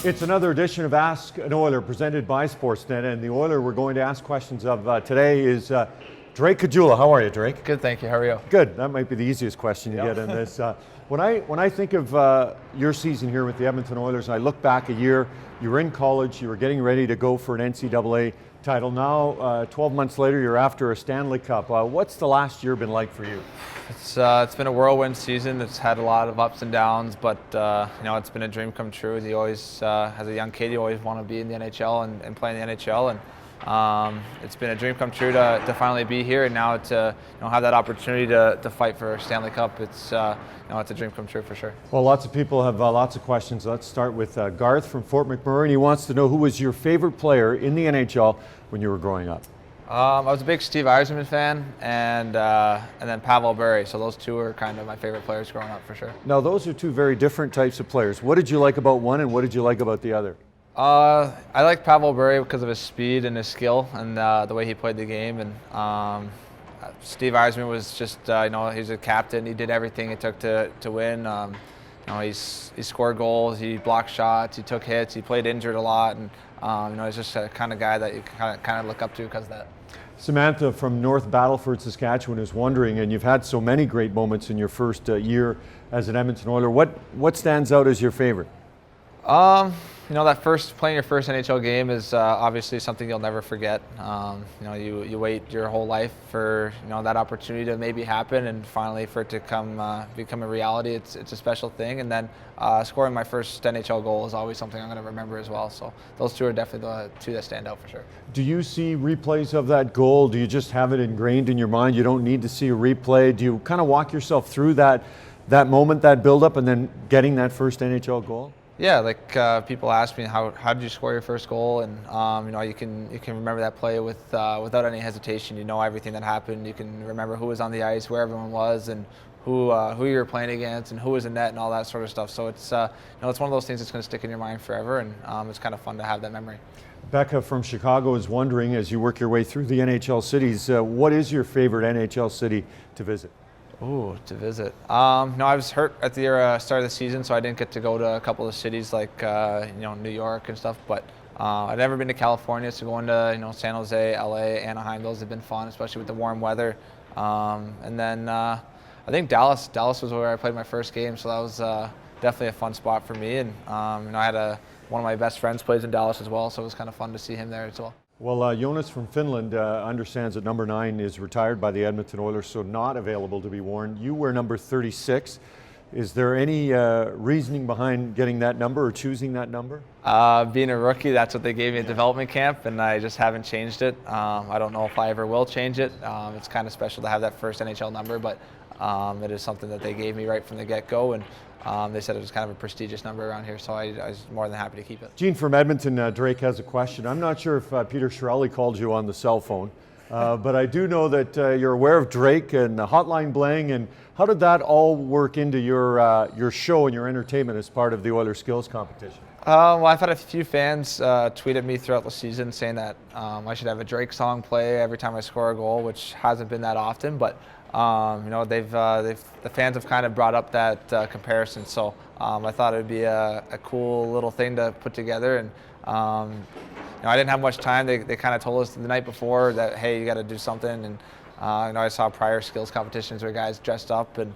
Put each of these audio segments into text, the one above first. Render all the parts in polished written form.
It's another edition of Ask an Oiler presented by Sportsnet, and the Oiler we're going to ask questions of today is Drake Caggiula. How are you, Drake? Good, thank you. How are you? Good. That might be the easiest question you get in this. When I think of your season here with the Edmonton Oilers, and I look back a year, you were in college, you were getting ready to go for an NCAA title. Now, 12 months later, you're after a Stanley Cup. What's the last year been like for you? It's been a whirlwind season. It's had a lot of ups and downs, but it's been a dream come true. You always, as a young kid, you always want to be in the NHL and play in the NHL, and it's been a dream come true to finally be here, and now to have that opportunity to fight for a Stanley Cup. It's it's a dream come true for sure. Well, lots of people have lots of questions. Let's start with Garth from Fort McMurray, and he wants to know who was your favorite player in the NHL when you were growing up. I was a big Steve Yzerman fan, and then Pavel Bure. So those two are kind of my favorite players growing up for sure. Now, those are two very different types of players. What did you like about one, and what did you like about the other? I like Pavel Bure because of his speed and his skill and the way he played the game. And Steve Yzerman was just, he's a captain. He did everything it took to win. He scored goals, he blocked shots, he took hits, he played injured a lot, and he's just a kind of guy that you kind of look up to because of that. Samantha from North Battleford, Saskatchewan is wondering, and you've had so many great moments in your first year as an Edmonton Oiler, what stands out as your favorite? Playing your first NHL game is obviously something you'll never forget. You wait your whole life for that opportunity to maybe happen, and finally for it to become a reality. It's a special thing, and then scoring my first NHL goal is always something I'm going to remember as well. So those two are definitely the two that stand out for sure. Do you see replays of that goal? Do you just have it ingrained in your mind? You don't need to see a replay. Do you kind of walk yourself through that moment, that build-up, and then getting that first NHL goal? Yeah, people ask me how did you score your first goal, and you can remember that play without any hesitation. You know everything that happened. You can remember who was on the ice, where everyone was, and who you were playing against, and who was in net, and all that sort of stuff. So it's it's one of those things that's going to stick in your mind forever, and it's kind of fun to have that memory. Becca from Chicago is wondering, as you work your way through the NHL cities, what is your favorite NHL city to visit? Ooh, to visit. I was hurt at the start of the season, so I didn't get to go to a couple of cities like New York and stuff. But I've never been to California, so going to San Jose, LA, Anaheim, those have been fun, especially with the warm weather. And then I think Dallas. Dallas was where I played my first game, so that was definitely a fun spot for me. And I had one of my best friends plays in Dallas as well, so it was kind of fun to see him there as well. Well, Jonas from Finland understands that number 9 is retired by the Edmonton Oilers, so not available to be worn. You wear number 36. Is there any reasoning behind getting that number or choosing that number? Being a rookie, that's what they gave me at development camp, and I just haven't changed it. I don't know if I ever will change it. It's kind of special to have that first NHL number, but it is something that they gave me right from the get-go, and they said it was kind of a prestigious number around here, so I was more than happy to keep it. Gene from Edmonton, Drake has a question. I'm not sure if Peter Chiarelli called you on the cell phone, but I do know that you're aware of Drake and Hotline Bling, and how did that all work into your show and your entertainment as part of the Oiler Skills Competition? Well, I've had a few fans tweet at me throughout the season saying that I should have a Drake song play every time I score a goal, which hasn't been that often, but the fans have kind of brought up that comparison, so I thought it would be a cool little thing to put together. And I didn't have much time. They kind of told us the night before that, hey, you got to do something. And I saw prior skills competitions where guys dressed up, and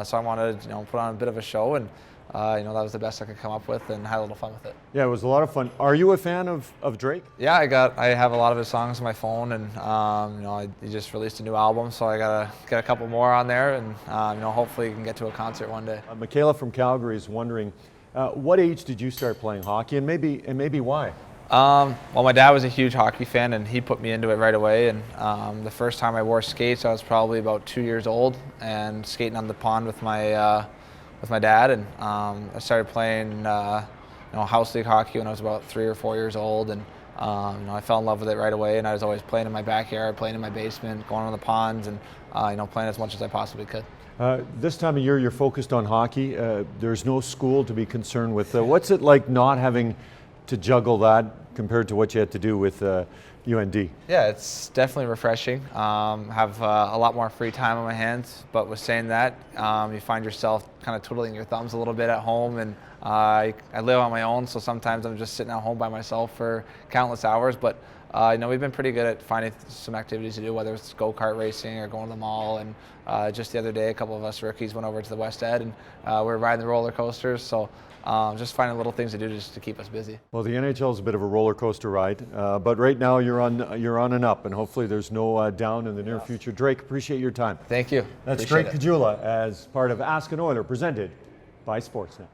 so I wanted to put on a bit of a show, and that was the best I could come up with, and had a little fun with it. Yeah, it was a lot of fun. Are you a fan of Drake? Yeah, I have a lot of his songs on my phone, and he just released a new album, so I gotta get a couple more on there, and hopefully you can get to a concert one day. Michaela from Calgary is wondering, what age did you start playing hockey, and maybe why? Well, my dad was a huge hockey fan, and he put me into it right away. And the first time I wore skates, I was probably about 2 years old, and skating on the pond with my dad. And I started playing house league hockey when I was about 3 or 4 years old, and I fell in love with it right away. And I was always playing in my backyard, playing in my basement, going on the ponds, and playing as much as I possibly could. This time of year, you're focused on hockey. There's no school to be concerned with. What's it like not having to juggle that compared to what you had to do with UND. Yeah, it's definitely refreshing. Have a lot more free time on my hands, but with saying that, you find yourself kind of twiddling your thumbs a little bit at home, and I live on my own, so sometimes I'm just sitting at home by myself for countless hours. But we've been pretty good at finding some activities to do, whether it's go-kart racing or going to the mall. And just the other day, a couple of us rookies went over to the West End, and we were riding the roller coasters. So just finding little things to do just to keep us busy. Well, the NHL is a bit of a roller coaster ride, but right now you're on and up, and hopefully there's no down in the near future. Drake, appreciate your time. Thank you. That's Appreciate Drake Caggiula as part of Ask an Oiler, presented by Sportsnet.